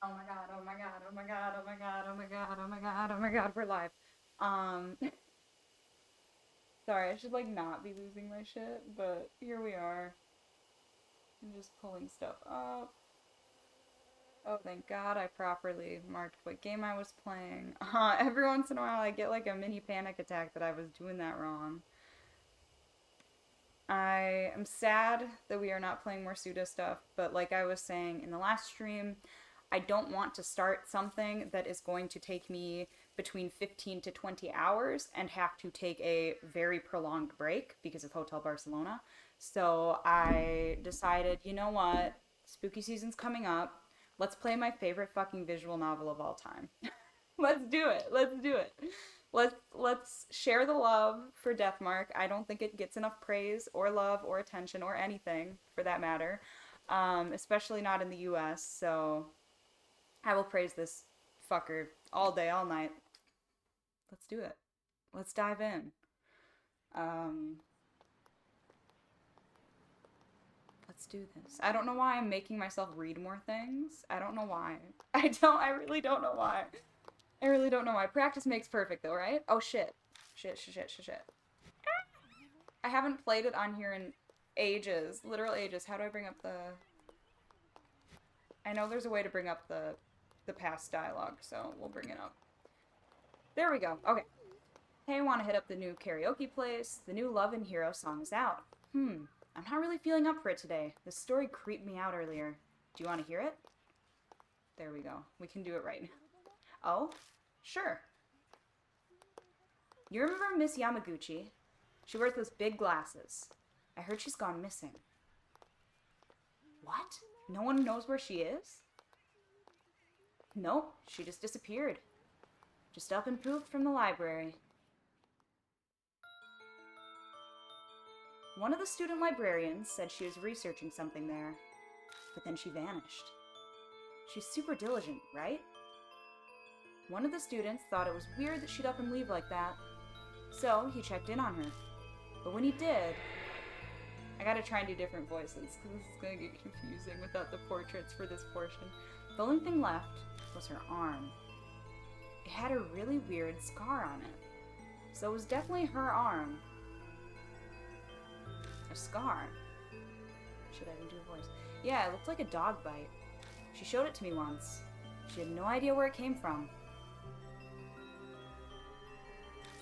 Oh my god, oh my god, oh my god, oh my god, oh my god, oh my god, oh my god, we're live. Um, sorry, I should like not be losing my shit, but here we are. I'm just pulling stuff up. Oh, thank God I properly marked what game I was playing. Every once in a while I get like a mini panic attack that I was doing that wrong. I am sad that we are not playing more pseudo stuff, but like I was saying in the last stream, I don't want to start something that is going to take me between 15 to 20 hours and have to take a very prolonged break because of Hotel Barcelona. So I decided, you know what? Spooky season's coming up. Let's play my favorite fucking visual novel of all time. Let's do it. Let's do it. Let's share the love for Deathmark. I don't think it gets enough praise or love or attention or anything for that matter, especially not in the U.S. So I will praise this fucker all day, all night. Let's do it. Let's dive in. Um, let's do this. I don't know why I'm making myself read more things. I don't know why. I don't. I really don't know why. I really don't know why. Practice makes perfect, though, right? Oh shit. Shit. Shit. Shit. Shit. Shit. I haven't played it on here in ages, literal ages. How do I bring up the? I know there's a way to bring up the past dialogue, so we'll bring it up. There we go. Okay. Hey, I want to hit up the new karaoke place. The new Love and Hero song is out. I'm not really feeling up for it today. This story creeped me out earlier. Do you want to hear it? There we go. We can do it right now. Oh, sure. You remember Miss Yamaguchi? She wears those big glasses. I heard she's gone missing. What? No one knows where she is? Nope, she just disappeared. Just up and poofed from the library. One of the student librarians said she was researching something there, but then she vanished. She's super diligent, right? One of the students thought it was weird that she'd up and leave like that, so he checked in on her. But when he did, I gotta try and do different voices, because this is gonna get confusing without the portraits for this portion. The only thing left was her arm. It had a really weird scar on it, so it was definitely her arm. A scar. Should I even do a voice? Yeah, it looked like a dog bite. She showed it to me once. She had no idea where it came from.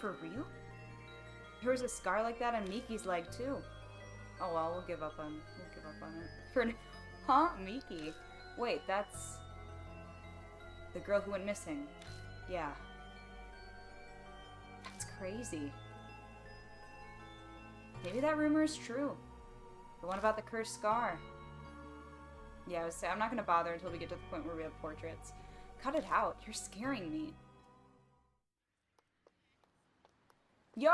For real? There was a scar like that on Miki's leg too. Oh well, we'll give up on it. Huh? Miki. Wait, that's the girl who went missing. Yeah. That's crazy. Maybe that rumor is true. The one about the cursed scar. Yeah, I'm not gonna bother until we get to the point where we have portraits. Cut it out. You're scaring me. Yo!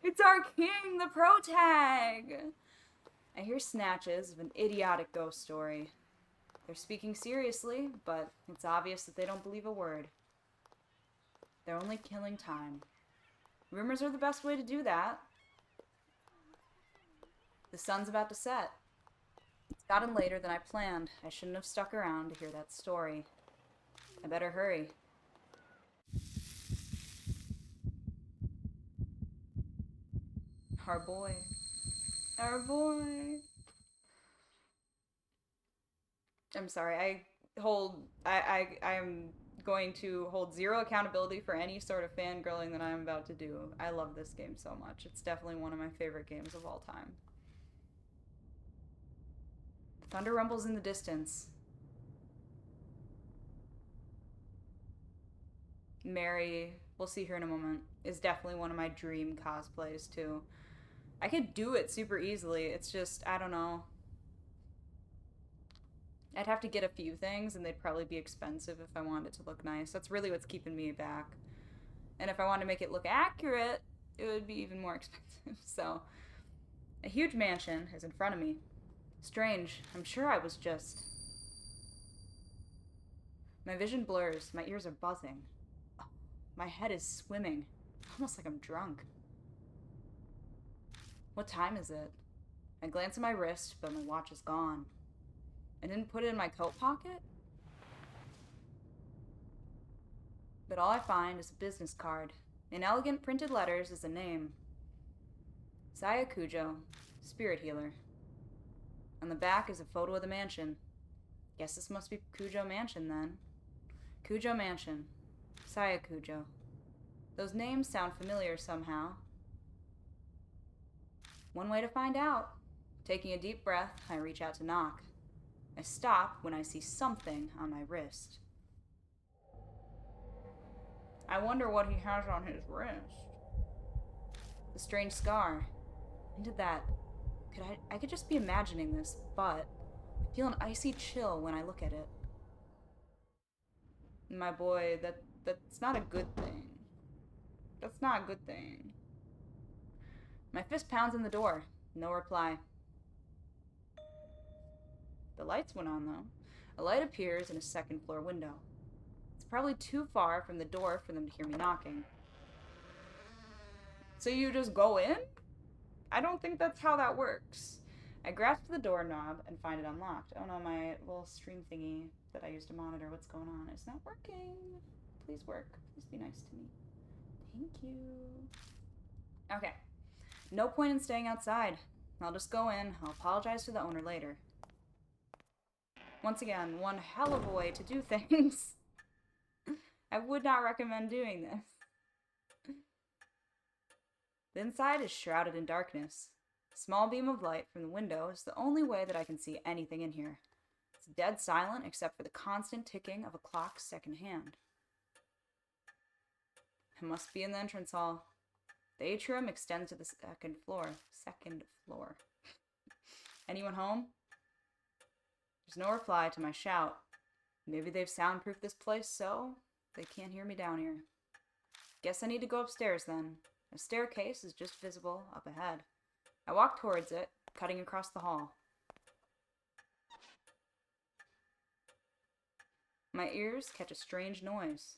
It's our king, the pro tag! I hear snatches of an idiotic ghost story. They're speaking seriously, but it's obvious that they don't believe a word. They're only killing time. Rumors are the best way to do that. The sun's about to set. It's gotten later than I planned. I shouldn't have stuck around to hear that story. I better hurry. Our boy. Our boy. I'm sorry. I am going to hold zero accountability for any sort of fangirling that I'm about to do. I love this game so much. It's definitely one of my favorite games of all time. Thunder rumbles in the distance. Mary, we'll see her in a moment, is definitely one of my dream cosplays too. I could do it super easily. It's just, I don't know. I'd have to get a few things and they'd probably be expensive if I wanted it to look nice. That's really what's keeping me back. And if I wanted to make it look accurate, it would be even more expensive. So, a huge mansion is in front of me. Strange. I'm sure I was just. My vision blurs. My ears are buzzing. My head is swimming. Almost like I'm drunk. What time is it? I glance at my wrist, but my watch is gone. I didn't put it in my coat pocket? But all I find is a business card. In elegant printed letters is a name. Saya Kujo, spirit healer. On the back is a photo of the mansion. Guess this must be Kujo Mansion then. Kujo Mansion. Saya Kujo. Those names sound familiar somehow. One way to find out. Taking a deep breath, I reach out to knock. I stop when I see something on my wrist. I wonder what he has on his wrist. The strange scar. When did that? I could just be imagining this, but I feel an icy chill when I look at it. My boy, that's not a good thing. That's not a good thing. My fist pounds on the door. No reply. The lights went on, though. A light appears in a second floor window. It's probably too far from the door for them to hear me knocking. So you just go in? I don't think that's how that works. I grasp the doorknob and find it unlocked. Oh no, my little stream thingy that I use to monitor what's going on is not working. Please work. Please be nice to me. Thank you. Okay. No point in staying outside. I'll just go in. I'll apologize to the owner later. Once again, one hell of a way to do things. I would not recommend doing this. The inside is shrouded in darkness. A small beam of light from the window is the only way that I can see anything in here. It's dead silent except for the constant ticking of a clock's second hand. I must be in the entrance hall. The atrium extends to the second floor. Anyone home? There's no reply to my shout. Maybe they've soundproofed this place so they can't hear me down here. Guess I need to go upstairs then. A staircase is just visible up ahead. I walk towards it, cutting across the hall. My ears catch a strange noise.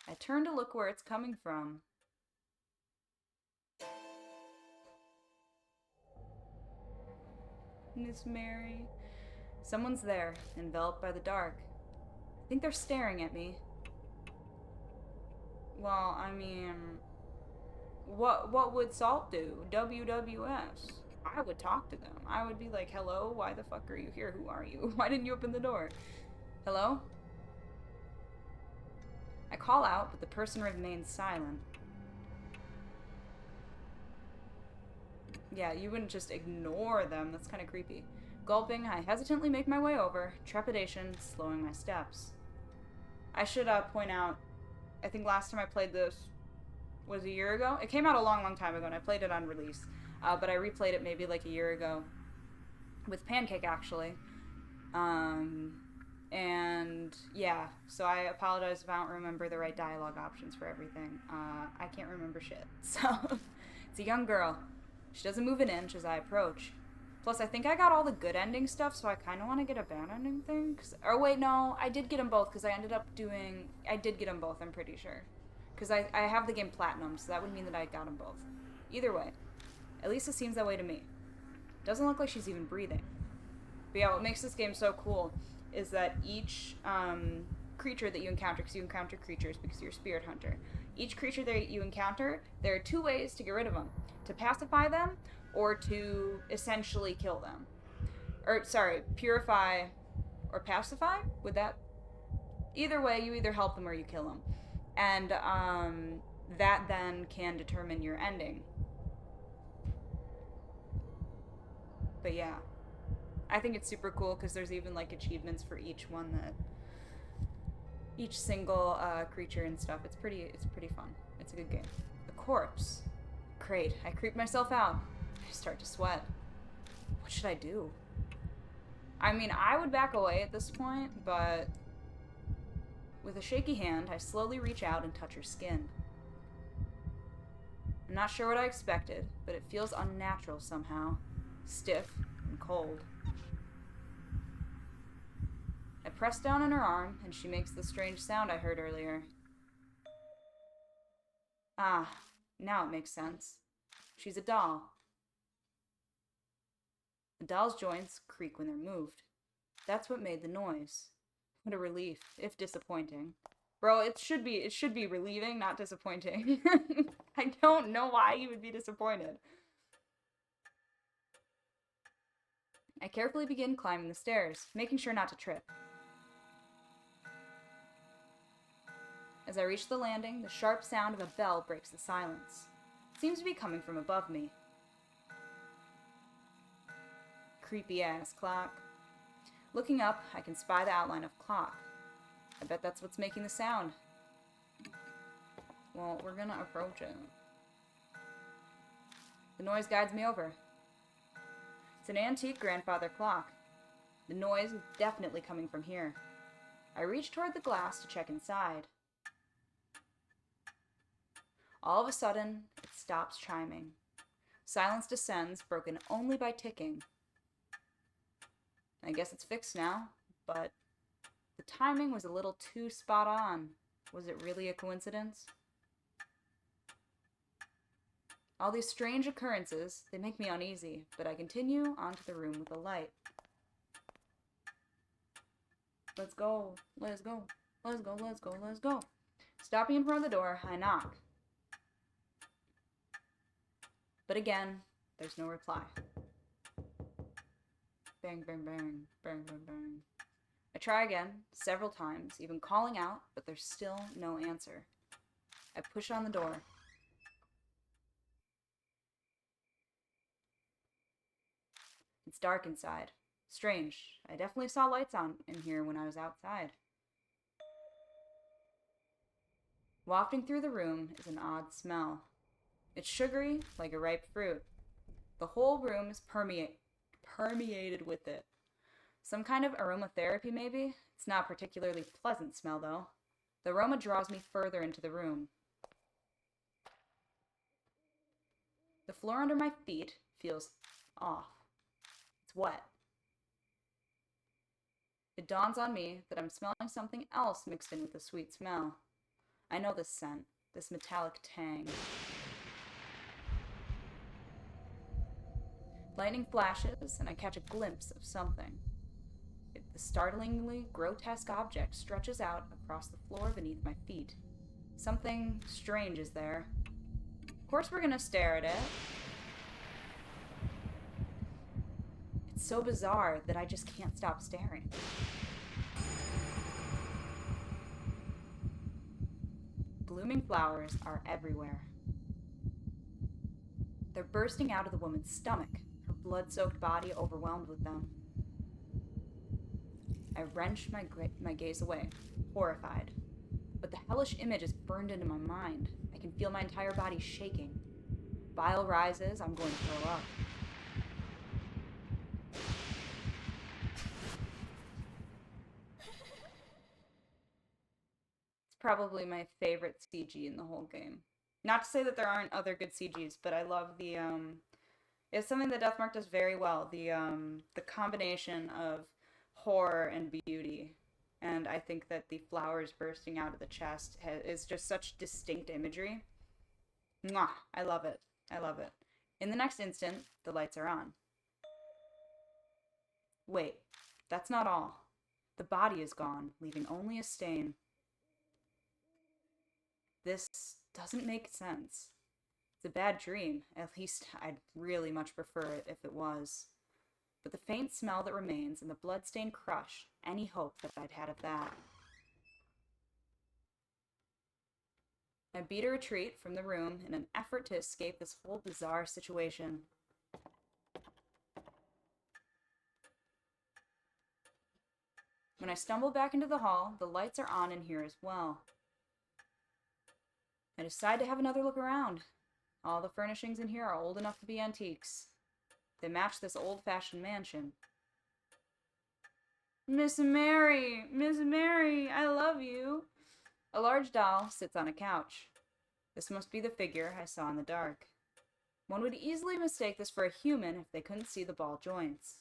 I turn to look where it's coming from. Miss Mary. Someone's there, enveloped by the dark. I think they're staring at me. Well, I mean, what would Salt do? WWS. I would talk to them. I would be like, hello, why the fuck are you here? Who are you? Why didn't you open the door? Hello? I call out, but the person remains silent. Yeah, you wouldn't just ignore them. That's kind of creepy. Gulping, I hesitantly make my way over, trepidation slowing my steps. I should point out, I think last time I played this was a year ago. It came out a long, long time ago, and I played it on release. But I replayed it maybe like a year ago with Pancake, actually. And yeah, so I apologize if I don't remember the right dialogue options for everything. I can't remember shit. So, it's a young girl. She doesn't move an inch as I approach. Plus, I think I got all the good ending stuff, so I kind of want to get a bad ending thing. Or wait, no, I did get them both, because I did get them both, I'm pretty sure. Because I have the game Platinum, so that would mean that I got them both. Either way. At least it seems that way to me. Doesn't look like she's even breathing. But yeah, what makes this game so cool is that each creature that you encounter, because you encounter creatures because you're a spirit hunter, each creature that you encounter, there are two ways to get rid of them. To pacify them, or to essentially kill them. Or, sorry, purify or pacify? Would that... Either way, you either help them or you kill them. And that then can determine your ending. But yeah. I think it's super cool because there's even like achievements for each one that... Each single creature and stuff. It's pretty fun. It's a good game. The corpse. Great. I creep myself out. I start to sweat. What should I do? I mean, I would back away at this point, but with a shaky hand, I slowly reach out and touch her skin. I'm not sure what I expected, but it feels unnatural somehow. Stiff and cold. I press down on her arm, and she makes the strange sound I heard earlier. Ah, now it makes sense. She's a doll. The doll's joints creak when they're moved. That's what made the noise. What a relief, if disappointing. Bro, it should be relieving, not disappointing. I don't know why you would be disappointed. I carefully begin climbing the stairs, making sure not to trip. As I reach the landing, the sharp sound of a bell breaks the silence. It seems to be coming from above me. Creepy ass clock. Looking up, I can spy the outline of clock. I bet that's what's making the sound. Well, we're gonna approach it. The noise guides me over. It's an antique grandfather clock. The noise is definitely coming from here. I reach toward the glass to check inside. All of a sudden, it stops chiming. Silence descends, broken only by ticking. I guess it's fixed now, but the timing was a little too spot on. Was it really a coincidence? All these strange occurrences, they make me uneasy, but I continue onto the room with the light. Let's go, let's go, let's go, let's go, let's go. Stopping in front of the door, I knock. But again, there's no reply. Bang, bang, bang, bang, bang, bang. I try again, several times, even calling out, but there's still no answer. I push on the door. It's dark inside. Strange. I definitely saw lights on in here when I was outside. Wafting through the room is an odd smell. It's sugary, like a ripe fruit. The whole room is permeated with it. Some kind of aromatherapy, maybe? It's not a particularly pleasant smell, though. The aroma draws me further into the room. The floor under my feet feels off. It's wet. It dawns on me that I'm smelling something else mixed in with the sweet smell. I know this scent, this metallic tang. Lightning flashes, and I catch a glimpse of something. The startlingly grotesque object stretches out across the floor beneath my feet. Something strange is there. Of course we're gonna stare at it. It's so bizarre that I just can't stop staring. Blooming flowers are everywhere. They're bursting out of the woman's stomach, her blood-soaked body overwhelmed with them. I wrench my gaze away, horrified. But the hellish image is burned into my mind. I can feel my entire body shaking. Bile rises, I'm going to throw up. It's probably my favorite CG in the whole game. Not to say that there aren't other good CGs, but I love the it's something that Deathmark does very well. The combination of horror and beauty. And I think that the flowers bursting out of the chest is just such distinct imagery. Mwah! I love it. I love it. In the next instant, the lights are on. Wait, that's not all. The body is gone, leaving only a stain. This doesn't make sense. It's a bad dream. At least I'd really much prefer it if it was. But the faint smell that remains and the blood-stained crush any hope that I'd had of that. I beat a retreat from the room in an effort to escape this whole bizarre situation. When I stumble back into the hall, the lights are on in here as well. I decide to have another look around. All the furnishings in here are old enough to be antiques. They match this old-fashioned mansion. Miss Mary! Miss Mary! I love you! A large doll sits on a couch. This must be the figure I saw in the dark. One would easily mistake this for a human if they couldn't see the ball joints.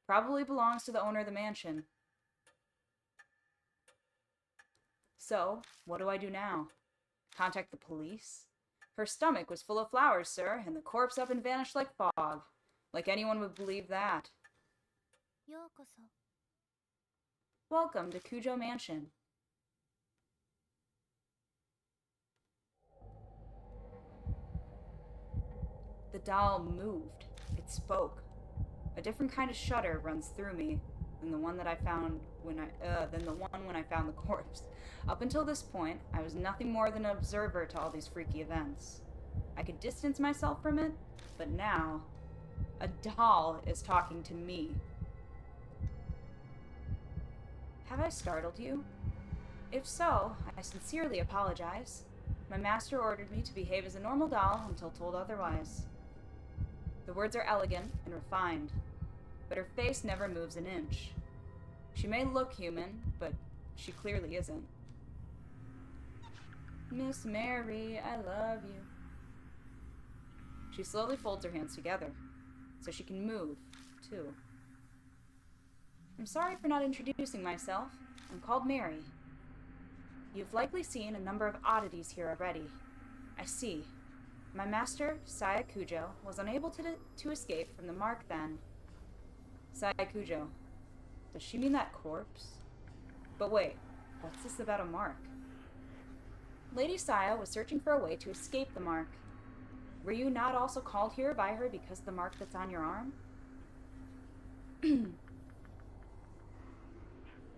Probably belongs to the owner of the mansion. So, what do I do now? Contact the police? Her stomach was full of flowers, sir, and the corpse up and vanished like fog. Like anyone would believe that. Welcome to Kujo Mansion. The doll moved. It spoke. A different kind of shudder runs through me than the one that I found when I found the corpse. Up until this point, I was nothing more than an observer to all these freaky events. I could distance myself from it, but now, a doll is talking to me. Have I startled you? If so, I sincerely apologize. My master ordered me to behave as a normal doll until told otherwise. The words are elegant and refined, but her face never moves an inch. She may look human, but she clearly isn't. Miss Mary, I love you. She slowly folds her hands together, so she can move, too. I'm sorry for not introducing myself. I'm called Mary. You've likely seen a number of oddities here already. I see. My master, Saya Kujo, was unable to escape from the mark then. Saya Kujo. Does she mean that corpse? But wait, what's this about a mark? Lady Saya was searching for a way to escape the mark. Were you not also called here by her because of the mark that's on your arm?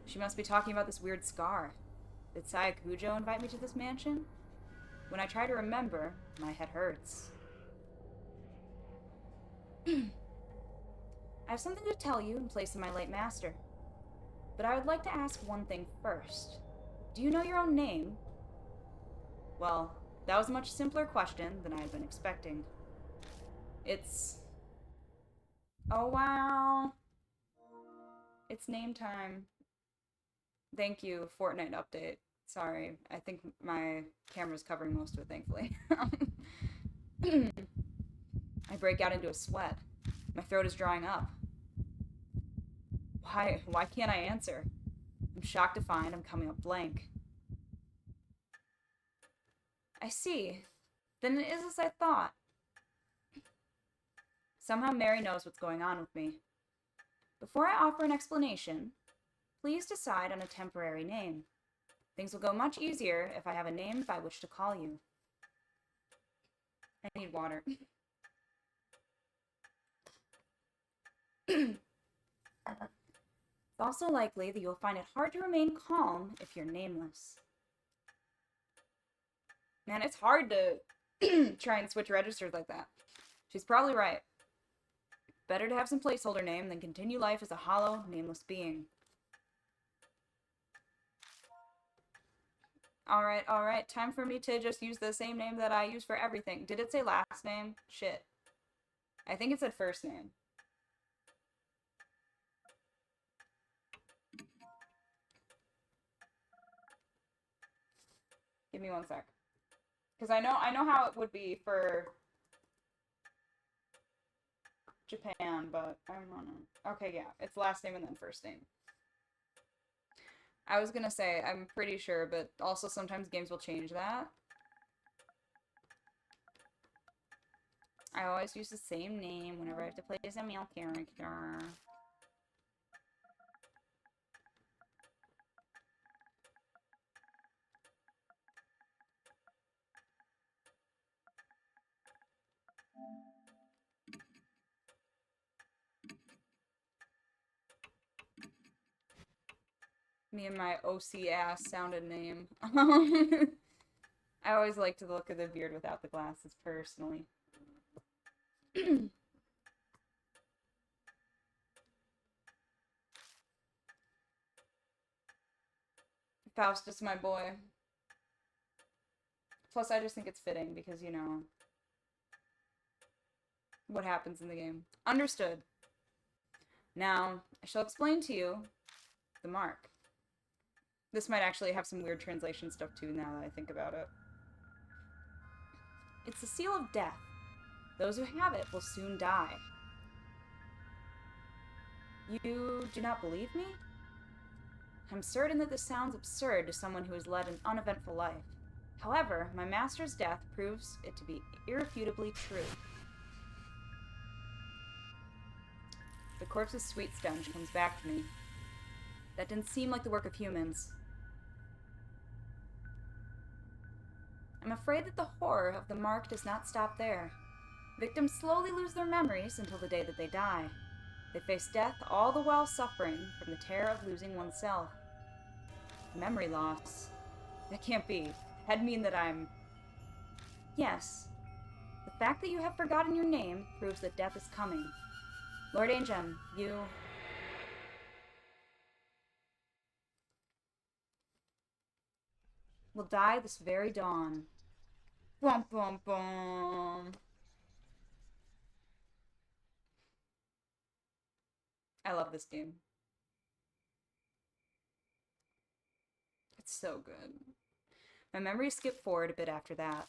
She must be talking about this weird scar. Did Saya Kujo invite me to this mansion? When I try to remember, my head hurts. I have something to tell you in place of my late master. But I would like to ask one thing first. Do you know your own name? Well, that was a much simpler question than I had been expecting. It's... Oh, wow. It's name time. Thank you, Fortnite update. Sorry, I think my camera's covering most of it, thankfully. I break out into a sweat. My throat is drying up. Why can't I answer? I'm shocked to find I'm coming up blank. I see. Then it is as I thought. Somehow Mary knows what's going on with me. Before I offer an explanation, please decide on a temporary name. Things will go much easier if I have a name by which to call you. I need water. It's also likely that you'll find it hard to remain calm if you're nameless. Man, it's hard to try and switch registers like that. She's probably right. Better to have some placeholder name than continue life as a hollow, nameless being. Alright. Time for me to just use the same name that I use for everything. Did it say last name? Shit. I think it said first name. Give me one sec. Because I know how it would be for Japan, but I don't know. Okay, yeah. It's last name and then first name. I was gonna say, I'm pretty sure, but also sometimes games will change that. I always use the same name whenever I have to play as a male character. Me and my OC ass sounded name. I always like the look of the beard without the glasses, personally. Faustus, my boy. Plus, I just think it's fitting because, you know, what happens in the game. Understood. Now, I shall explain to you the mark. This might actually have some weird translation stuff too now that I think about it. It's the seal of death. Those who have it will soon die. You do not believe me? I'm certain that this sounds absurd to someone who has led an uneventful life. However, my master's death proves it to be irrefutably true. The corpse's sweet stench comes back to me. That didn't seem like the work of humans. I'm afraid that the horror of the mark does not stop there. Victims slowly lose their memories until the day that they die. They face death all the while suffering from the terror of losing oneself. Memory loss. That can't be. That'd mean that I'm... Yes. The fact that you have forgotten your name proves that death is coming. Lord Angem, you... will die this very dawn. Bum bum bum. I love this game. It's so good. My memories skip forward a bit after that.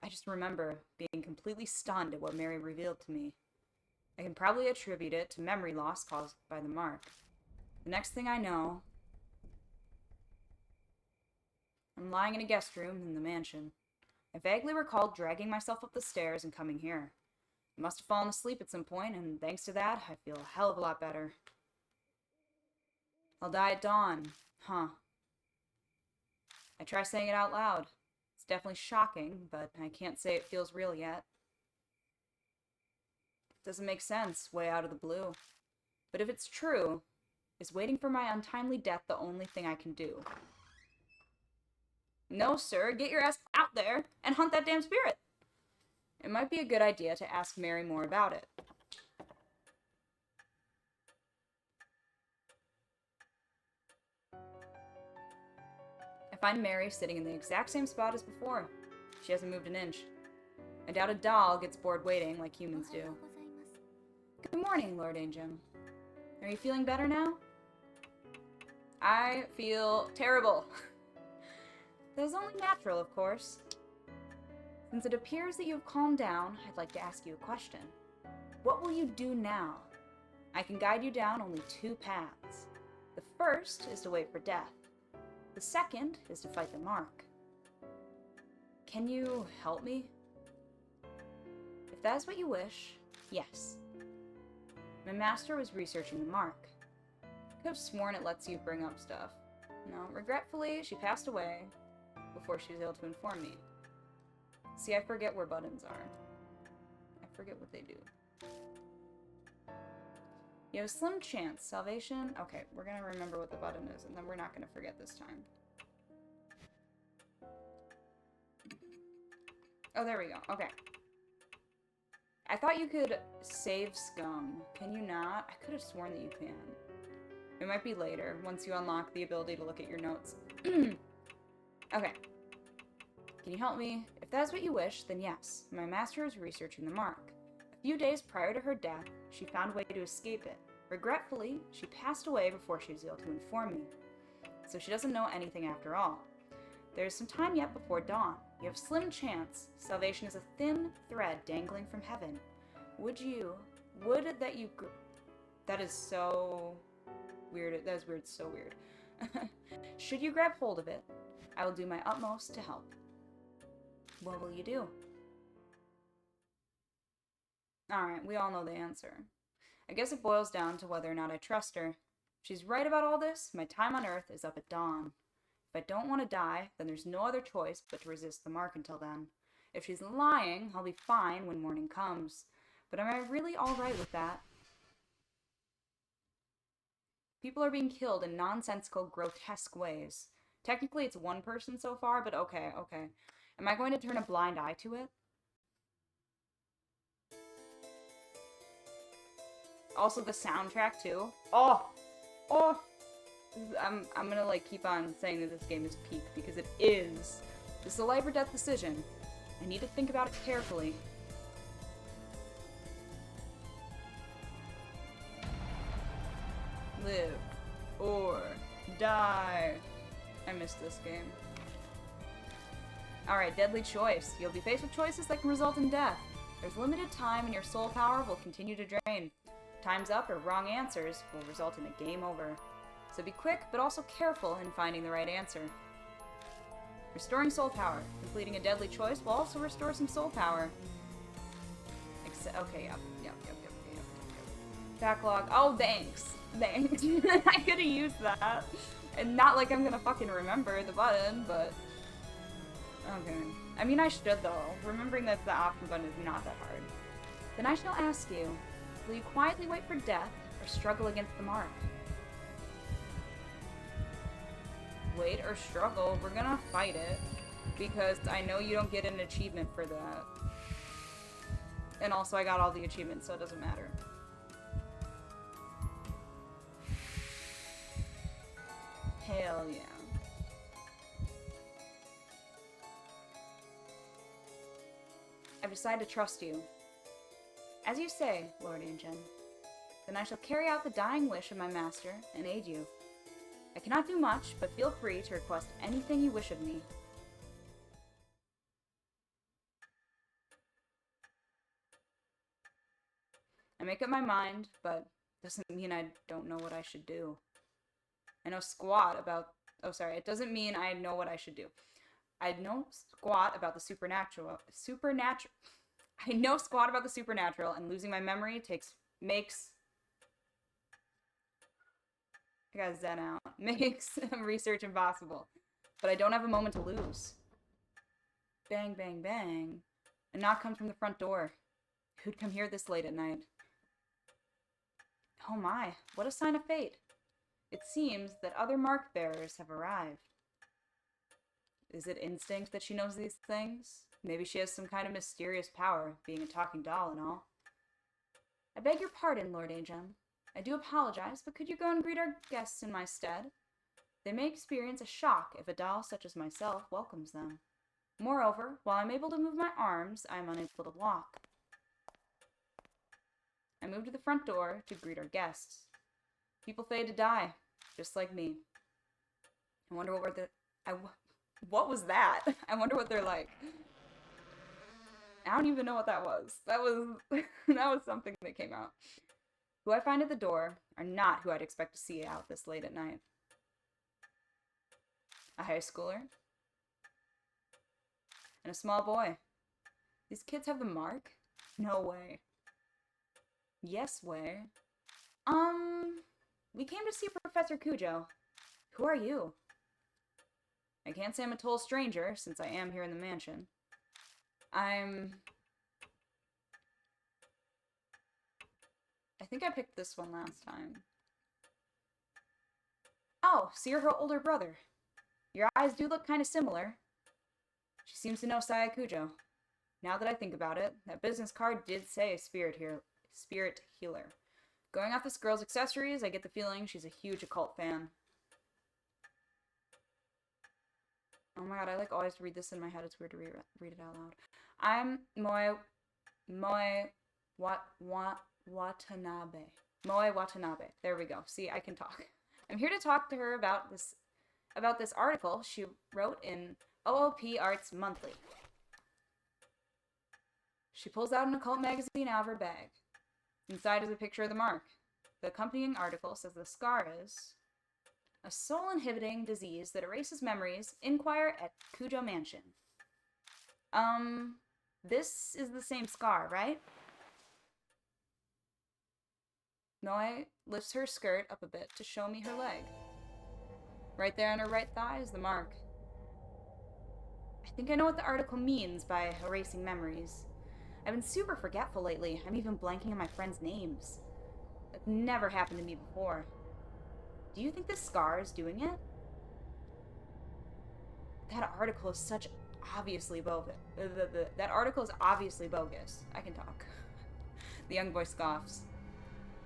I just remember being completely stunned at what Mary revealed to me. I can probably attribute it to memory loss caused by the mark. The next thing I know, I'm lying in a guest room in the mansion. I vaguely recalled dragging myself up the stairs and coming here. I must have fallen asleep at some point, and thanks to that, I feel a hell of a lot better. I'll die at dawn. Huh. I try saying it out loud. It's definitely shocking, but I can't say it feels real yet. It doesn't make sense, way out of the blue. But if it's true, is waiting for my untimely death the only thing I can do? No, sir, get your ass out there and hunt that damn spirit. It might be a good idea to ask Mary more about it. I find Mary sitting in the exact same spot as before. She hasn't moved an inch. I doubt a doll gets bored waiting like humans do. Good morning, Lord Angem. Are you feeling better now? I feel terrible. That is only natural, of course. Since it appears that you have calmed down, I'd like to ask you a question. What will you do now? I can guide you down only two paths. The first is to wait for death. The second is to fight the mark. Can you help me? If that is what you wish, yes. My master was researching the mark. I could have sworn it lets you bring up stuff. No, regretfully, she passed away before she was able to inform me. See, I forget where buttons are. I forget what they do. You have a slim chance. Salvation? Okay, we're gonna remember what the button is, and then we're not gonna forget this time. Oh, there we go. Okay. I thought you could save scum. Can you not? I could have sworn that you can. It might be later, once you unlock the ability to look at your notes. Okay. Can you help me? If that's what you wish, then yes. My master is researching the mark. A few days prior to her death, she found a way to escape it. Regretfully, she passed away before she was able to inform me. So she doesn't know anything after all. There is some time yet before dawn. You have slim chance. Salvation is a thin thread dangling from heaven. That is so weird. That is weird, so weird. Should you grab hold of it, I will do my utmost to help. What will you do? Alright, we all know the answer. I guess it boils down to whether or not I trust her. If she's right about all this, my time on Earth is up at dawn. If I don't want to die, then there's no other choice but to resist the mark until then. If she's lying, I'll be fine when morning comes. But am I really alright with that? People are being killed in nonsensical, grotesque ways. Technically, it's one person so far, but okay. Am I going to turn a blind eye to it? Also, the soundtrack, too. Oh! I'm gonna, like, keep on saying that this game is peak, because it is. This is a life or death decision. I need to think about it carefully. Live or die. I missed this game. Alright, deadly choice. You'll be faced with choices that can result in death. There's limited time and your soul power will continue to drain. Time's up or wrong answers will result in a game over. So be quick, but also careful in finding the right answer. Restoring soul power. Completing a deadly choice will also restore some soul power. Okay, yep. Backlog. Oh, thanks. I could have used that. And not like I'm gonna fucking remember the button, but... Okay. I mean, I should, though. Remembering that the option button is not that hard. Then I shall ask you, will you quietly wait for death or struggle against the mark? Wait or struggle, we're gonna fight it. Because I know you don't get an achievement for that. And also I got all the achievements, so it doesn't matter. Hell yeah. I've decided to trust you. As you say, Lord Ancient, then I shall carry out the dying wish of my master and aid you. I cannot do much, but feel free to request anything you wish of me. I make up my mind, but doesn't mean I don't know what I should do. I know squat about... Oh, sorry. It doesn't mean I know what I should do. I know squat about the supernatural... I know squat about the supernatural, and losing my memory makes... I gotta zen out. Makes research impossible. But I don't have a moment to lose. Bang, bang, bang. A knock comes from the front door. Who'd come here this late at night? Oh my, what a sign of fate. It seems that other mark bearers have arrived. Is it instinct that she knows these things? Maybe she has some kind of mysterious power, being a talking doll and all. I beg your pardon, Lord Ajum. I do apologize, but could you go and greet our guests in my stead? They may experience a shock if a doll such as myself welcomes them. Moreover, while I'm able to move my arms, I am unable to walk. I move to the front door to greet our guests. People fade to die, just like me. I wonder what what was that? I wonder what they're like. I don't even know what that was. That was something that came out. Who I find at the door are not who I'd expect to see out this late at night. A high schooler. And a small boy. These kids have the mark? No way. Yes way. We came to see Professor Kujo. Who are you? I can't say I'm a total stranger, since I am here in the mansion. I think I picked this one last time. Oh, so you're her older brother. Your eyes do look kind of similar. She seems to know Saya Kujo. Now that I think about it, that business card did say spirit healer. Going off this girl's accessories, I get the feeling she's a huge occult fan. Oh my god, I always read this in my head. It's weird to read it out loud. I'm Moe Watanabe. Moe Watanabe. There we go. See, I can talk. I'm here to talk to her about this article she wrote in OOP Arts Monthly. She pulls out an occult magazine out of her bag. Inside is a picture of the mark. The accompanying article says the scar is a soul-inhibiting disease that erases memories. Inquire at Kujo Mansion. This is the same scar, right? Moe lifts her skirt up a bit to show me her leg. Right there on her right thigh is the mark. I think I know what the article means by erasing memories. I've been super forgetful lately. I'm even blanking on my friends' names. That never happened to me before. Do you think this scar is doing it? That article is such obviously bogus. That article is obviously bogus. I can talk. The young boy scoffs.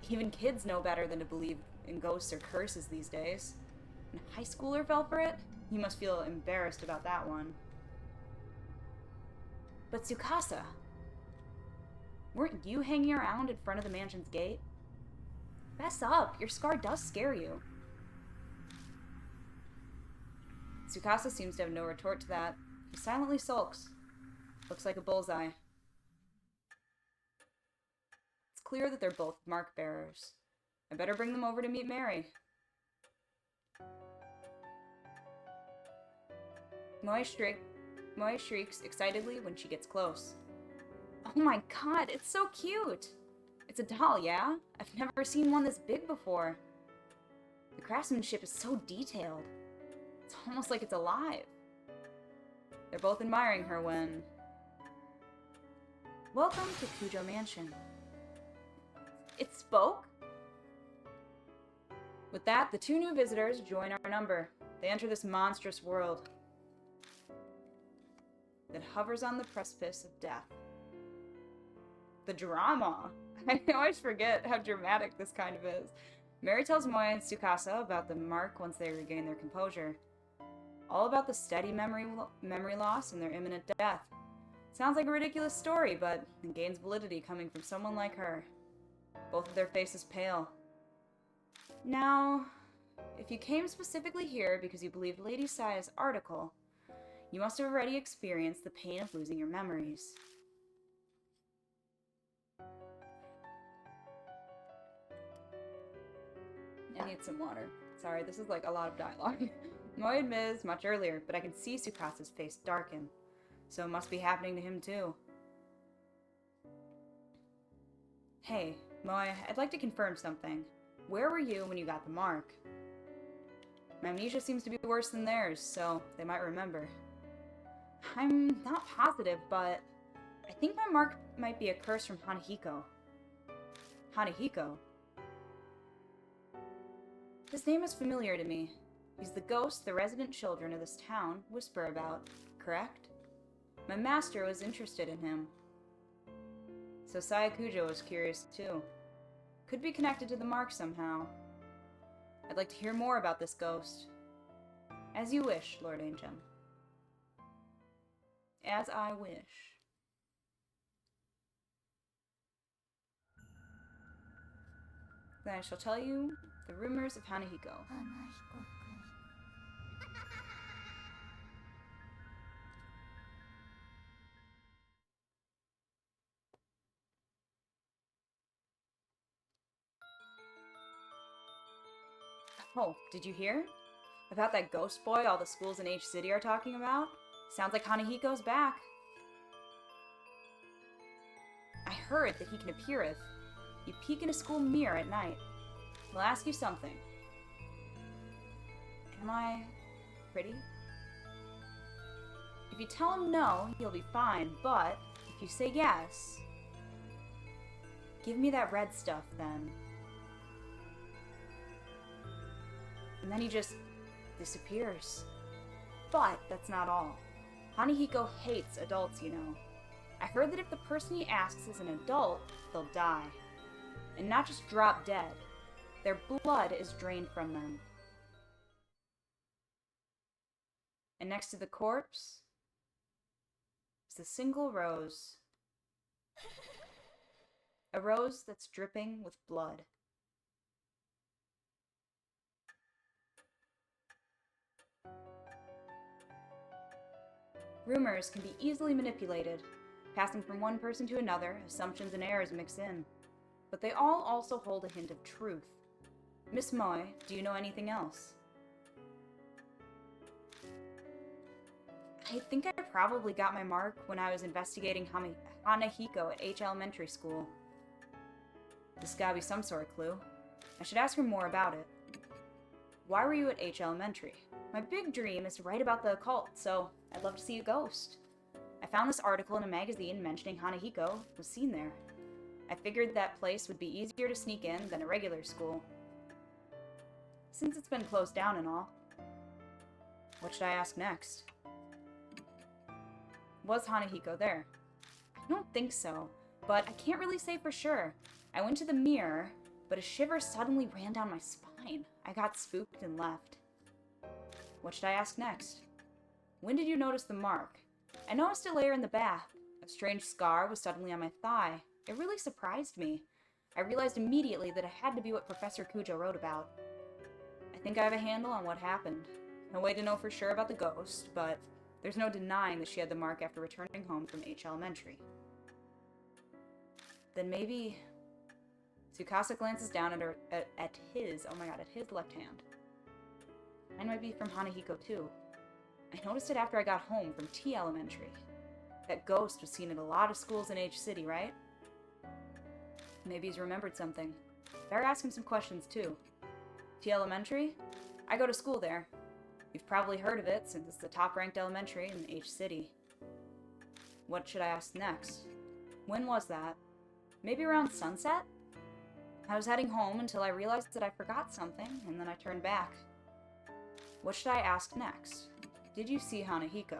Even kids know better than to believe in ghosts or curses these days. And a high schooler fell for it? You must feel embarrassed about that one. But Tsukasa, weren't you hanging around in front of the mansion's gate? Fess up, your scar does scare you. Tsukasa seems to have no retort to that. He silently sulks. Looks like a bullseye. It's clear that they're both mark bearers. I better bring them over to meet Mary. Moe shrieks excitedly when she gets close. Oh my god, it's so cute! It's a doll, yeah? I've never seen one this big before. The craftsmanship is so detailed. It's almost like it's alive. They're both admiring her when... Welcome to Kujo Mansion. It spoke? With that, the two new visitors join our number. They enter this monstrous world that hovers on the precipice of death. The drama! I always forget how dramatic this kind of is. Mary tells Moya and Tsukasa about the mark once they regain their composure. All about the steady memory loss and their imminent death. Sounds like a ridiculous story, but it gains validity coming from someone like her. Both of their faces pale. Now, if you came specifically here because you believed Lady Saya's article, you must have already experienced the pain of losing your memories. I need some water. Sorry, this is like a lot of dialogue. Moya admits much earlier, but I can see Tsukasa's face darken. So it must be happening to him too. Hey, Moya, I'd like to confirm something. Where were you when you got the mark? My amnesia seems to be worse than theirs, so they might remember. I'm not positive, but I think my mark might be a curse from Hanahiko. Hanahiko? His name is familiar to me. He's the ghost the resident children of this town whisper about, correct? My master was interested in him. So Sayakujo was curious too. Could be connected to the mark somehow. I'd like to hear more about this ghost. As you wish, Lord Ancient. As I wish. Then I shall tell you the rumors of Hanahiko. Oh, did you hear? About that ghost boy all the schools in H City are talking about? Sounds like Hanahiko's back. I heard that he can appeareth. You peek in a school mirror at night. He'll ask you something. Am I pretty? If you tell him no, he'll be fine, but if you say yes, give me that red stuff then. And then he just disappears. But that's not all. Hanahiko hates adults, you know. I heard that if the person he asks is an adult, they'll die. And not just drop dead. Their blood is drained from them. And next to the corpse is a single rose. A rose that's dripping with blood. Rumors can be easily manipulated, passing from one person to another, assumptions and errors mix in. But they all also hold a hint of truth. Miss Moy, do you know anything else? I think I probably got my mark when I was investigating Hanahiko at H Elementary School. This gotta be some sort of clue. I should ask her more about it. Why were you at H Elementary? My big dream is to write about the occult, so I'd love to see a ghost. I found this article in a magazine mentioning Hanahiko was seen there. I figured that place would be easier to sneak in than a regular school, since it's been closed down and all. What should I ask next? Was Hanahiko there? I don't think so, but I can't really say for sure. I went to the mirror, but a shiver suddenly ran down my spine. I got spooked and left. What should I ask next? When did you notice the mark? I noticed it later in the bath. A strange scar was suddenly on my thigh. It really surprised me. I realized immediately that it had to be what Professor Kujo wrote about. I think I have a handle on what happened. No way to know for sure about the ghost, but there's no denying that she had the mark after returning home from H Elementary. Then maybe... Tsukasa glances down at his left hand. Mine might be from Hanahiko too. I noticed it after I got home from T Elementary. That ghost was seen at a lot of schools in H City, right? Maybe he's remembered something. Better ask him some questions too. T Elementary? I go to school there. You've probably heard of it since it's the top-ranked elementary in H City. What should I ask next? When was that? Maybe around sunset? I was heading home until I realized that I forgot something, and then I turned back. What should I ask next? Did you see Hanahiko?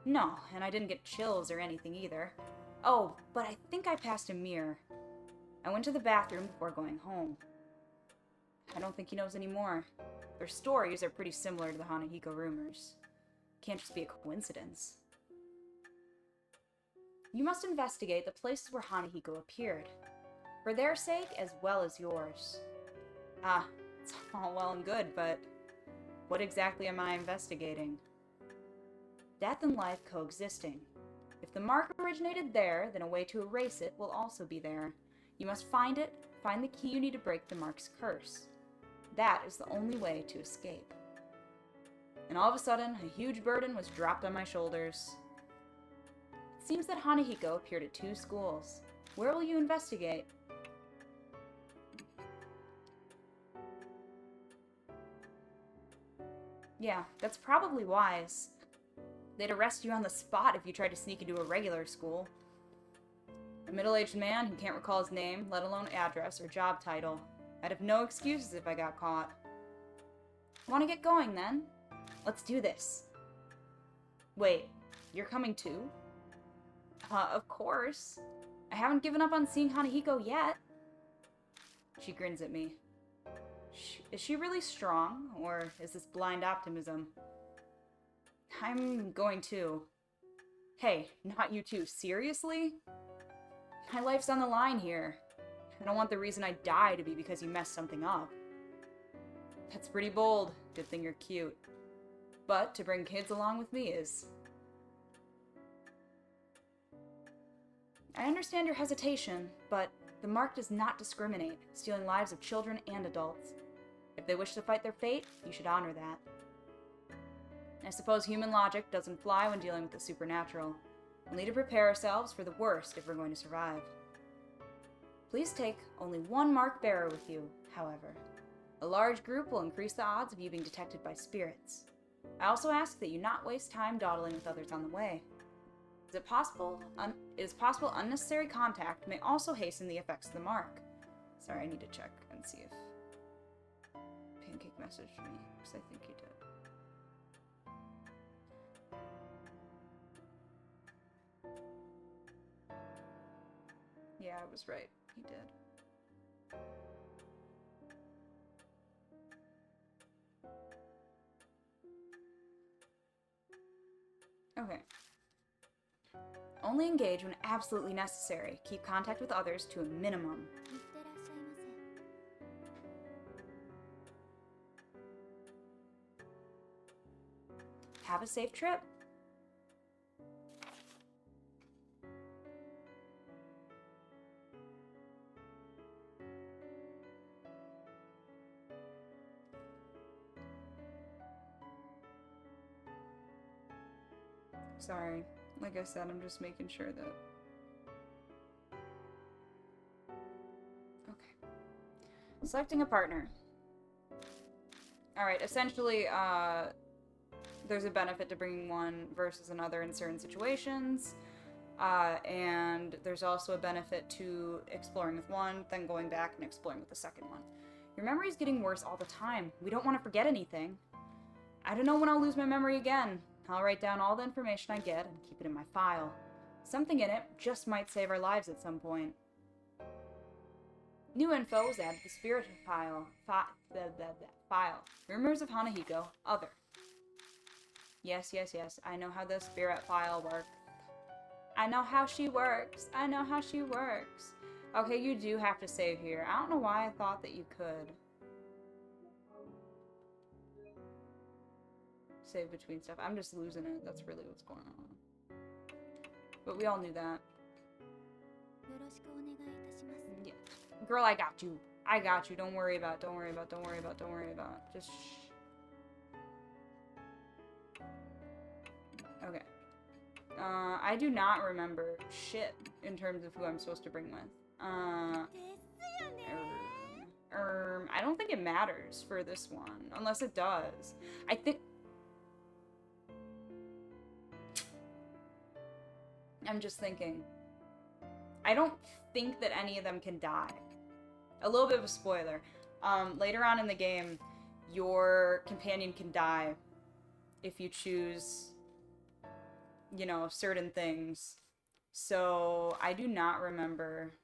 No, and I didn't get chills or anything either. Oh, but I think I passed a mirror. I went to the bathroom before going home. I don't think he knows anymore. Their stories are pretty similar to the Hanahiko rumors. Can't just be a coincidence. You must investigate the places where Hanahiko appeared, for their sake as well as yours. Ah, it's all well and good, but what exactly am I investigating? Death and life coexisting. If the mark originated there, then a way to erase it will also be there. You must find it, find the key you need to break the mark's curse. That is the only way to escape. And all of a sudden, a huge burden was dropped on my shoulders. It seems that Hanahiko appeared at 2 schools. Where will you investigate? Yeah, that's probably wise. They'd arrest you on the spot if you tried to sneak into a regular school. A middle-aged man who can't recall his name, let alone address or job title. I'd have no excuses if I got caught. Want to get going, then? Let's do this. Wait, you're coming too? Of course. I haven't given up on seeing Hanahiko yet. She grins at me. Is she really strong, or is this blind optimism? I'm going too. Hey, not you too. Seriously? My life's on the line here. I don't want the reason I die to be because you messed something up. That's pretty bold. Good thing you're cute. But to bring kids along with me is... I understand your hesitation, but the mark does not discriminate, stealing lives of children and adults. If they wish to fight their fate, you should honor that. I suppose human logic doesn't fly when dealing with the supernatural. We'll need to prepare ourselves for the worst if we're going to survive. Please take only one mark bearer with you, however. A large group will increase the odds of you being detected by spirits. I also ask that you not waste time dawdling with others on the way. It is possible unnecessary contact may also hasten the effects of the mark. Sorry, I need to check and see if Pancake messaged me, because I think he did. Yeah, I was right. He did. Okay. Only engage when absolutely necessary. Keep contact with others to a minimum. Have a safe trip. Sorry. Like I said, I'm just making sure that... Okay. Selecting a partner. Alright, essentially, there's a benefit to bringing one versus another in certain situations. And there's also a benefit to exploring with one, then going back and exploring with the second one. Your memory's getting worse all the time. We don't want to forget anything. I don't know when I'll lose my memory again. I'll write down all the information I get and keep it in my file. Something in it just might save our lives at some point. New info was added to the spirit file. File. Rumors of Hanahiko. Other. Yes. I know how the spirit file works. I know how she works. Okay, you do have to save here. I don't know why I thought that you could. Save between stuff. I'm just losing it. That's really what's going on. But we all knew that. Yeah. Girl, I got you. Don't worry about. Just shh. Okay. I do not remember shit in terms of who I'm supposed to bring with. I don't think it matters for this one. Unless it does. I think... I'm just thinking. I don't think that any of them can die. A little bit of a spoiler. Later on in the game, your companion can die if you choose, you know, certain things. So I do not remember.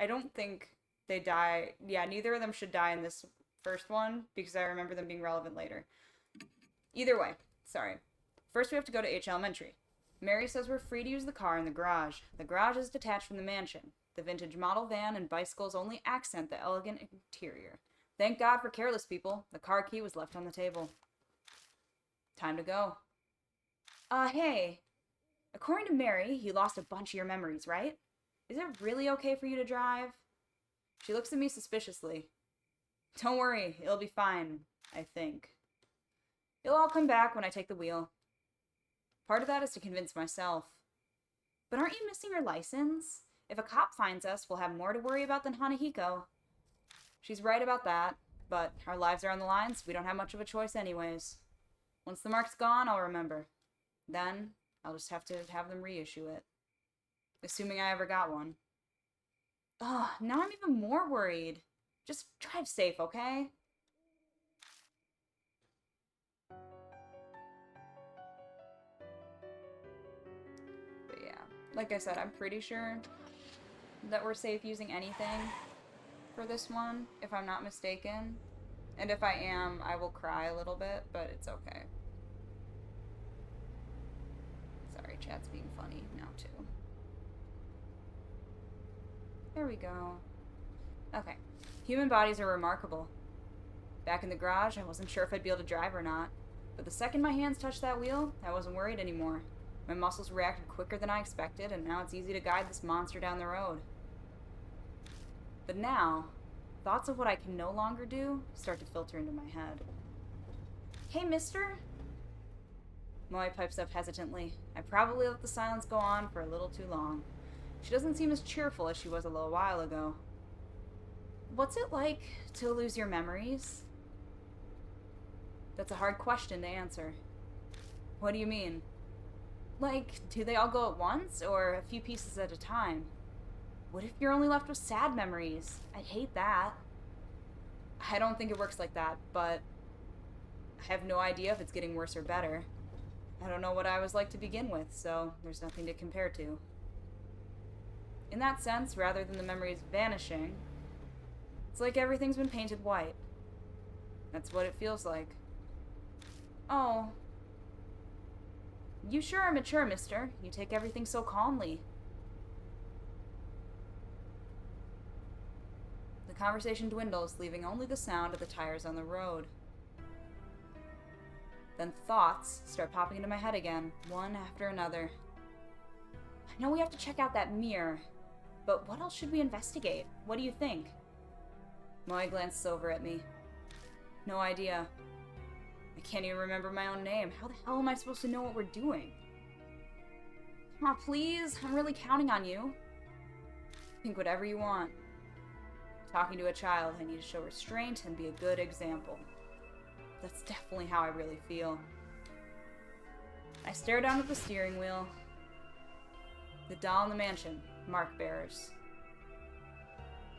I don't think they die. Yeah, neither of them should die in this first one because I remember them being relevant later. Either way, sorry. First we have to go to H Elementary. Mary says we're free to use the car in the garage. The garage is detached from the mansion. The vintage model van and bicycles only accent the elegant interior. Thank God for careless people. The car key was left on the table. Time to go. Hey. According to Mary, you lost a bunch of your memories, right? Is it really okay for you to drive? She looks at me suspiciously. Don't worry, it'll be fine, I think. It'll all come back when I take the wheel. Part of that is to convince myself. But aren't you missing your license? If a cop finds us, we'll have more to worry about than Hanahiko. She's right about that, but our lives are on the line, so we don't have much of a choice anyways. Once the mark's gone, I'll remember. Then, I'll just have to have them reissue it. Assuming I ever got one. Ugh, now I'm even more worried. Just drive safe, okay? But yeah, like I said, I'm pretty sure that we're safe using anything for this one, if I'm not mistaken. And if I am, I will cry a little bit, but it's okay. Sorry, chat's being funny now too. There we go. Okay. Human bodies are remarkable. Back in the garage, I wasn't sure if I'd be able to drive or not. But the second my hands touched that wheel, I wasn't worried anymore. My muscles reacted quicker than I expected, and now it's easy to guide this monster down the road. But now, thoughts of what I can no longer do start to filter into my head. Hey, mister? Moe pipes up hesitantly. I probably let the silence go on for a little too long. She doesn't seem as cheerful as she was a little while ago. What's it like to lose your memories? That's a hard question to answer. What do you mean? Like, do they all go at once, or a few pieces at a time? What if you're only left with sad memories? I'd hate that. I don't think it works like that, but I have no idea if it's getting worse or better. I don't know what I was like to begin with, so there's nothing to compare to. In that sense, rather than the memories vanishing, it's like everything's been painted white. That's what it feels like. Oh. You sure are mature, mister. You take everything so calmly. The conversation dwindles, leaving only the sound of the tires on the road. Then thoughts start popping into my head again, one after another. I know we have to check out that mirror, but what else should we investigate? What do you think? Moe glances over at me. No idea. I can't even remember my own name. How the hell am I supposed to know what we're doing? Come on, please. I'm really counting on you. Think whatever you want. Talking to a child, I need to show restraint and be a good example. That's definitely how I really feel. I stare down at the steering wheel. The doll in the mansion. Mark bearers.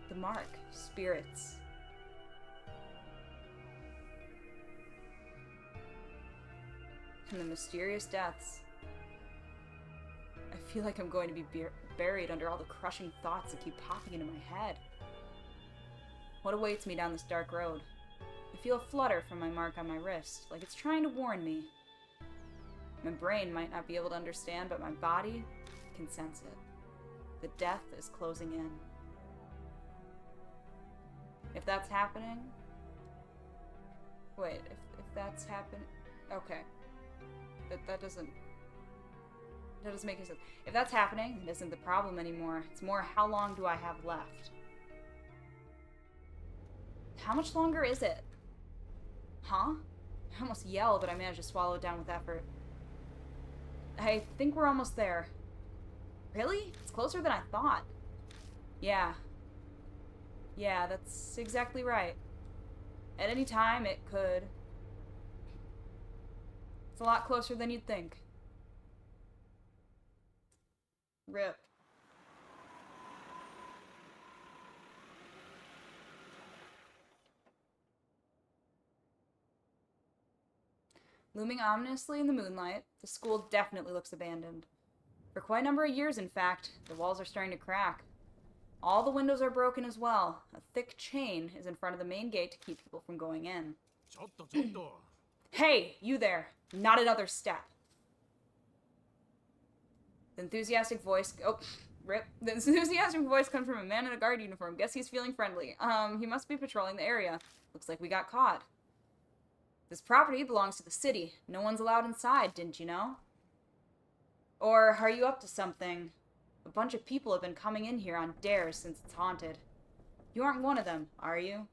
The mark. Spirits. And the mysterious deaths. I feel like I'm going to be buried under all the crushing thoughts that keep popping into my head. What awaits me down this dark road? I feel a flutter from my mark on my wrist, like it's trying to warn me. My brain might not be able to understand, but my body can sense it. The death is closing in. If that's happening... Wait, if that's happening... Okay. That doesn't make any sense. If that's happening, it isn't the problem anymore. It's more, how long do I have left? How much longer is it? Huh? I almost yelled, but I managed to swallow it down with effort. I think we're almost there. Really? It's closer than I thought. Yeah. Yeah, that's exactly right. At any time, it could. It's a lot closer than you'd think. RIP. Looming ominously in the moonlight, the school definitely looks abandoned. For quite a number of years, in fact, the walls are starting to crack. All the windows are broken as well. A thick chain is in front of the main gate to keep people from going in. Hey, you there! Not another step! The enthusiastic voice... Oh, rip. The enthusiastic voice comes from a man in a guard uniform. Guess he's feeling friendly. He must be patrolling the area. Looks like we got caught. This property belongs to the city. No one's allowed inside, didn't you know? Or are you up to something? A bunch of people have been coming in here on dares since it's haunted. You aren't one of them, are you?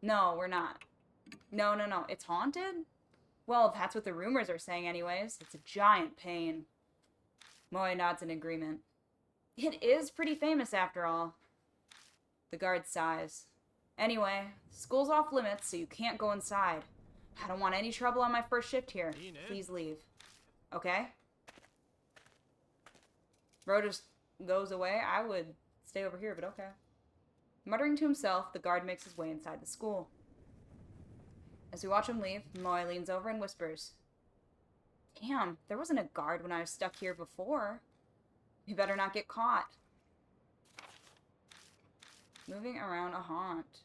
No, we're not. No. It's haunted? Well, that's what the rumors are saying anyways. It's a giant pain. Moe nods in agreement. It is pretty famous after all. The guard sighs. Anyway, school's off limits, so you can't go inside. I don't want any trouble on my first shift here. Please leave. Okay? Bro just goes away. I would stay over here, but okay. Muttering to himself, the guard makes his way inside the school. As we watch him leave, Moe leans over and whispers, Damn, there wasn't a guard when I was stuck here before. You better not get caught. Moving around a haunt.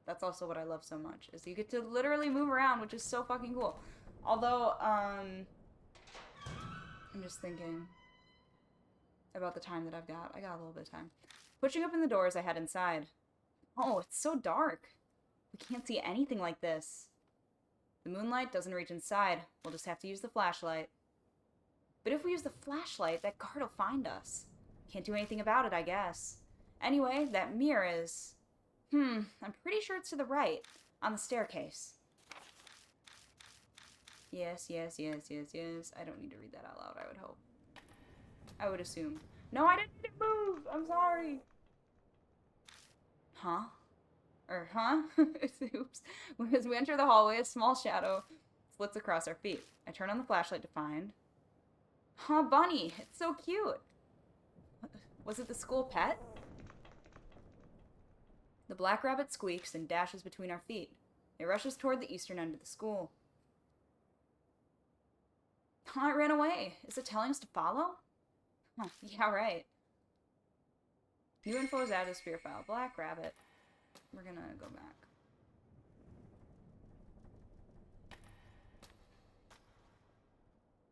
That's also what I love so much, is you get to literally move around, which is so fucking cool. Although, I'm just thinking about the time that I've got. I got a little bit of time. Pushing open the doors I had inside. Oh, it's so dark. We can't see anything like this. The moonlight doesn't reach inside. We'll just have to use the flashlight. But if we use the flashlight, that guard will find us. Can't do anything about it, I guess. Anyway, that mirror is... I'm pretty sure it's to the right, on the staircase. Yes. I don't need to read that out loud, I would hope. I would assume. No, I didn't need to move! I'm sorry! Huh? Oops. As we enter the hallway, a small shadow flits across our feet. I turn on the flashlight to find... Huh, Bunny! It's so cute! Was it the school pet? The black rabbit squeaks and dashes between our feet. It rushes toward the eastern end of the school. Oh, it ran away. Is it telling us to follow? Oh, yeah, right. New info is added to Spear file. Black rabbit. We're gonna go back.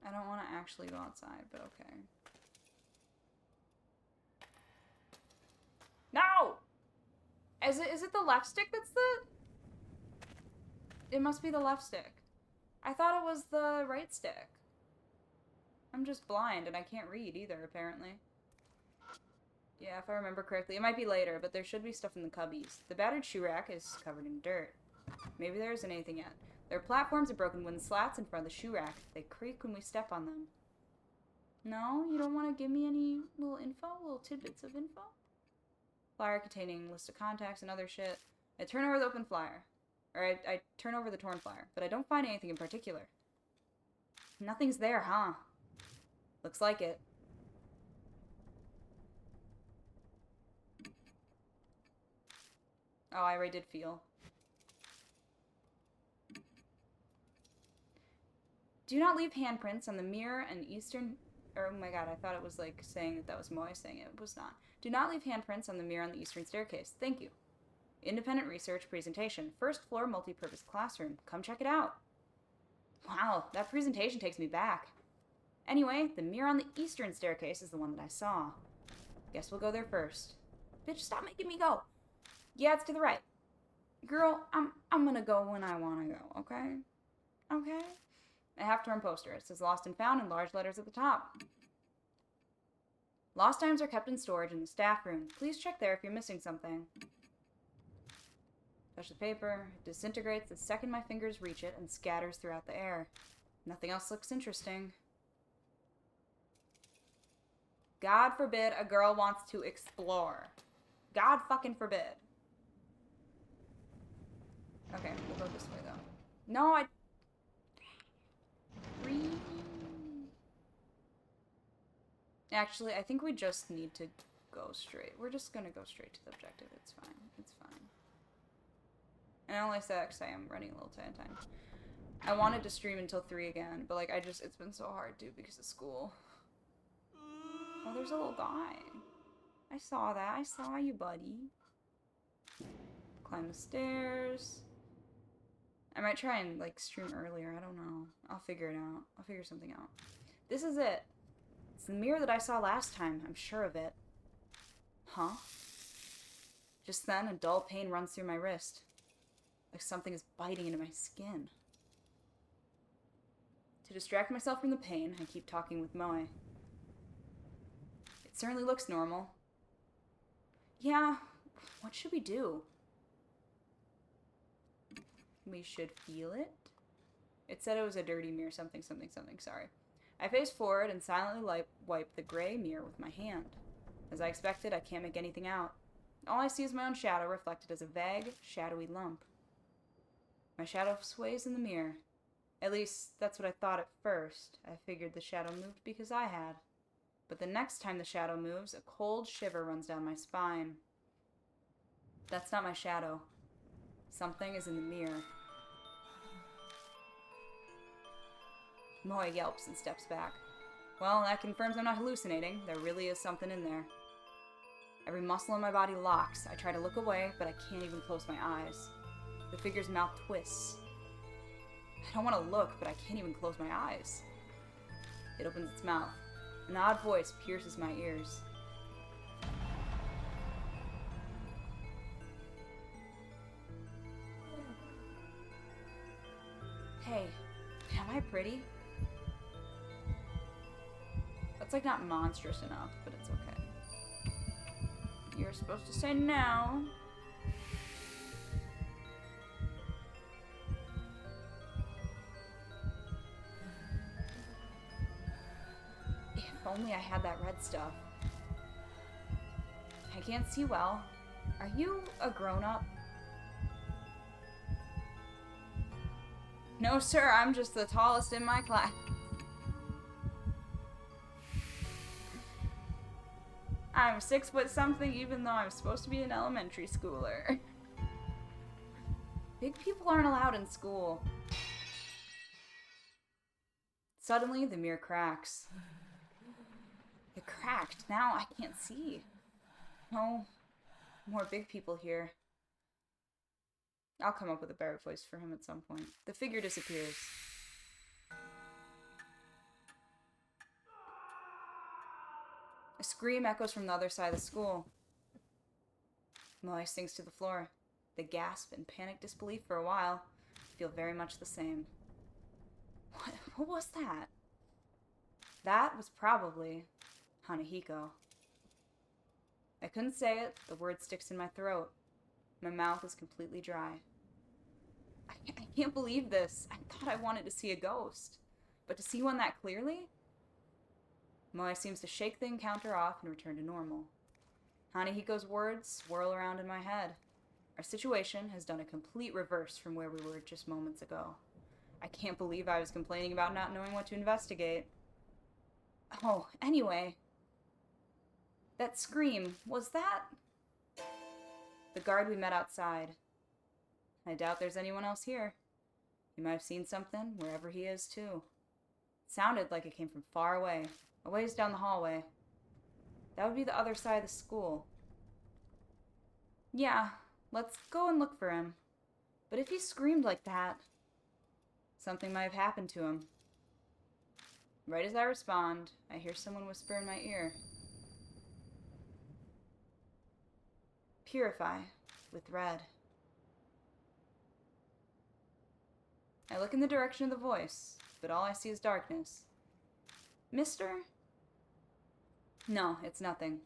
I don't want to actually go outside, but okay. No! Is it the left stick that's the... It must be the left stick. I thought it was the right stick. I'm just blind and I can't read either, apparently. Yeah, if I remember correctly. It might be later, but there should be stuff in the cubbies. The battered shoe rack is covered in dirt. Maybe there isn't anything yet. There are platforms and broken wooden slats in front of the shoe rack. They creak when we step on them. No? You don't want to give me any little info? Little tidbits of info? Flyer containing list of contacts and other shit. I turn over the open flyer. Or I turn over the torn flyer. But I don't find anything in particular. Nothing's there, huh? Looks like it. Oh, I already did feel. Do not leave handprints on the mirror and eastern... Or, oh my god, I thought it was like saying that was Moe saying it. It was not. Do not leave handprints on the mirror on the eastern staircase. Thank you. Independent research presentation. First floor multi-purpose classroom. Come check it out. Wow, that presentation takes me back. Anyway, the mirror on the eastern staircase is the one that I saw. Guess we'll go there first. Bitch, stop making me go. Yeah, it's to the right. Girl, I'm gonna go when I wanna go, okay? Okay? A half-torn poster. It says lost and found in large letters at the top. Lost items are kept in storage in the staff room. Please check there if you're missing something. Touch the paper. It disintegrates the second my fingers reach it and scatters throughout the air. Nothing else looks interesting. God forbid a girl wants to explore. God fucking forbid. Okay, we'll go this way though. No, Actually, I think we just need to go straight. We're just gonna go straight to the objective. It's fine. It's fine. And I only say that because I am running a little tight on time. I wanted to stream until 3 again, but like it's been so hard to because of school. Oh, there's a little guy. I saw that. I saw you, buddy. Climb the stairs. I might try and like stream earlier. I don't know. I'll figure it out. I'll figure something out. This is it. It's the mirror that I saw last time. I'm sure of it. Huh? Just then, a dull pain runs through my wrist. Like something is biting into my skin. To distract myself from the pain, I keep talking with Moe. It certainly looks normal. Yeah, what should we do? We should feel it? It said it was a dirty mirror, something, sorry. I face forward and silently wipe the gray mirror with my hand. As I expected, I can't make anything out. All I see is my own shadow reflected as a vague, shadowy lump. My shadow sways in the mirror. At least, that's what I thought at first. I figured the shadow moved because I had. But the next time the shadow moves, a cold shiver runs down my spine. That's not my shadow. Something is in the mirror. Moe yelps and steps back. Well, that confirms I'm not hallucinating. There really is something in there. Every muscle in my body locks. I try to look away, but I can't even close my eyes. The figure's mouth twists. I don't want to look, but I can't even close my eyes. It opens its mouth. An odd voice pierces my ears. Hey, am I pretty? That's like not monstrous enough, but it's okay. You're supposed to say no. If only I had that red stuff. I can't see well. Are you a grown-up? No, sir, I'm just the tallest in my class. I'm 6 foot something even though I'm supposed to be an elementary schooler. Big people aren't allowed in school. Suddenly, the mirror cracks. It cracked. Now I can't see. No more big people here. I'll come up with a better voice for him at some point. The figure disappears. A scream echoes from the other side of the school. Moe sinks to the floor. They gasp in panic disbelief for a while. Feel very much the same. What was that? That was probably Hanahiko. I couldn't say it. The word sticks in my throat. My mouth is completely dry. I can't believe this. I thought I wanted to see a ghost. But to see one that clearly? Moe seems to shake the encounter off and return to normal. Hanahiko's words swirl around in my head. Our situation has done a complete reverse from where we were just moments ago. I can't believe I was complaining about not knowing what to investigate. Oh, anyway. That scream, was that... The guard we met outside. I doubt there's anyone else here. He might have seen something, wherever he is, too. It sounded like it came from far away, a ways down the hallway. That would be the other side of the school. Yeah, let's go and look for him. But if he screamed like that, something might have happened to him. Right as I respond, I hear someone whisper in my ear. Purify with red. I look in the direction of the voice, but all I see is darkness. Mister? No, it's nothing.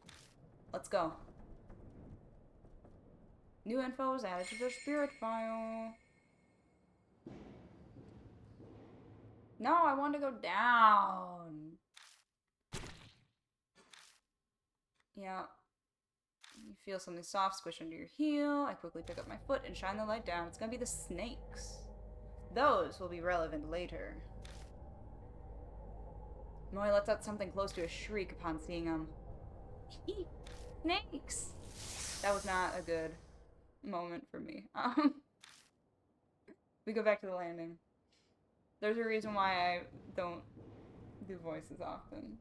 Let's go. New info is added to the spirit file. No, I want to go down. Yeah. You feel something soft squish under your heel. I quickly pick up my foot and shine the light down. It's gonna be the snakes. Those will be relevant later. Moe lets out something close to a shriek upon seeing them. Snakes! That was not a good moment for me. We go back to the landing. There's a reason why I don't do voices often.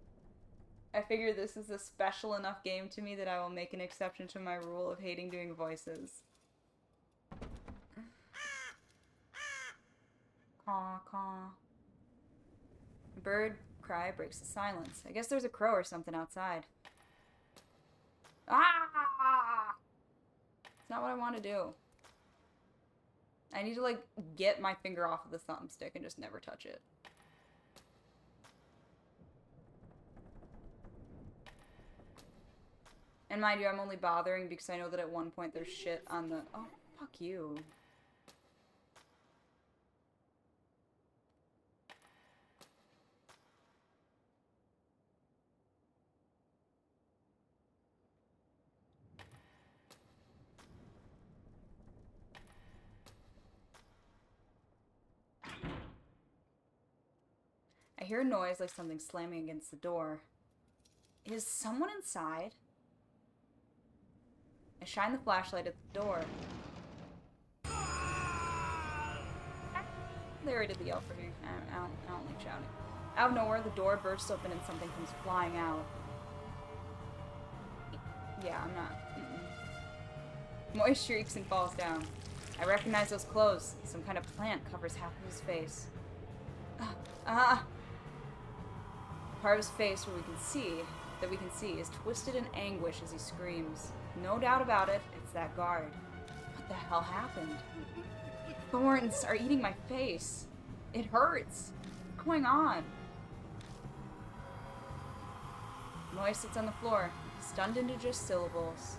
I figure this is a special enough game to me that I will make an exception to my rule of hating doing voices. Caw, caw. A bird cry breaks the silence. I guess there's a crow or something outside. Ah! It's not what I want to do. I need to, like, get my finger off of the thumbstick and just never touch it. And mind you, I'm only bothering because I know that at one point there's shit on the... Oh, fuck you. I hear a noise like something slamming against the door. Is someone inside? I shine the flashlight at the door. They already did the yell for me. I don't like shouting. Out of nowhere, the door bursts open and something comes flying out. Yeah, I'm not. Moist shrieks and falls down. I recognize those clothes. Some kind of plant covers half of his face. Part of his face that we can see, is twisted in anguish as he screams. No doubt about it, it's that guard. What the hell happened? Thorns are eating my face. It hurts. What's going on? Moy sits on the floor, stunned into just syllables.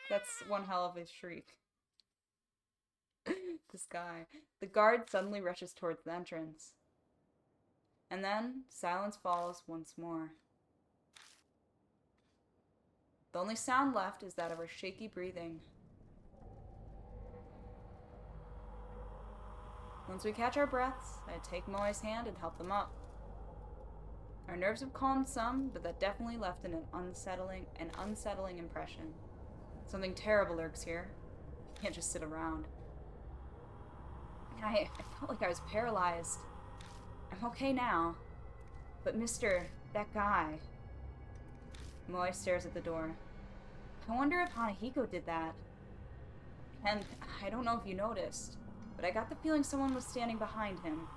That's one hell of a shriek. This guy. The guard suddenly rushes towards the entrance. And then, silence falls once more. The only sound left is that of our shaky breathing. Once we catch our breaths, I take Moy's hand and help them up. Our nerves have calmed some, but that definitely left an unsettling impression. Something terrible lurks here. You can't just sit around. I felt like I was paralyzed. I'm okay now. But that guy... Moy stares at the door. I wonder if Hanahiko did that. And I don't know if you noticed, but I got the feeling someone was standing behind him.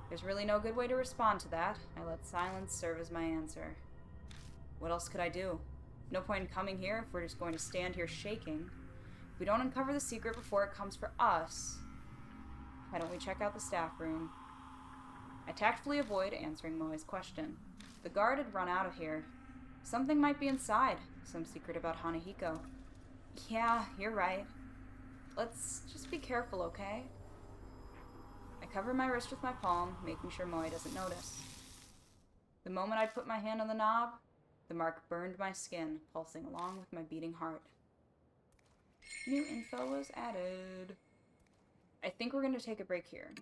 There's really no good way to respond to that. I let silence serve as my answer. What else could I do? No point in coming here if we're just going to stand here shaking. If we don't uncover the secret before it comes for us, why don't we check out the staff room? I tactfully avoid answering Moe's question. The guard had run out of here. Something might be inside. Some secret about Hanahiko. Yeah, you're right. Let's just be careful, okay? I cover my wrist with my palm, making sure Moe doesn't notice. The moment I put my hand on the knob, the mark burned my skin, pulsing along with my beating heart. New info was added. I think we're going to take a break here.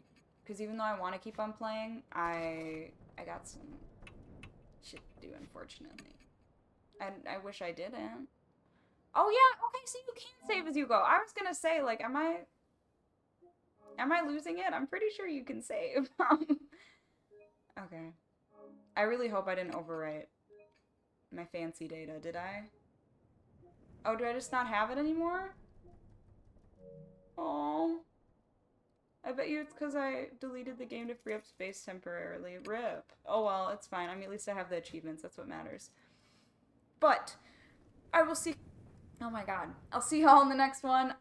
Because even though I want to keep on playing, I got some shit to do, unfortunately. I wish I didn't. Oh yeah, okay, so you can save as you go. I was gonna say, like, am I losing it? I'm pretty sure you can save. Okay. I really hope I didn't overwrite my fancy data, did I? Oh, do I just not have it anymore? Oh. I bet you it's because I deleted the game to free up space temporarily. RIP. Oh well, it's fine. I mean, at least I have the achievements. That's what matters. But I will see... Oh my god. I'll see y'all in the next one.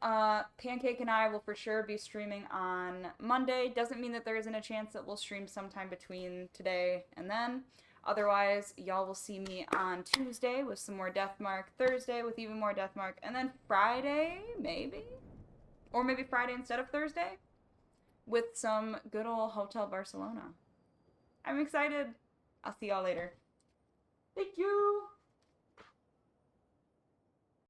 Pancake and I will for sure be streaming on Monday. Doesn't mean that there isn't a chance that we'll stream sometime between today and then. Otherwise, y'all will see me on Tuesday with some more Deathmark, Thursday with even more Deathmark, and then Friday, maybe? Or maybe Friday instead of Thursday? With some good old Hotel Barcelona. I'm excited. I'll see y'all later. Thank you!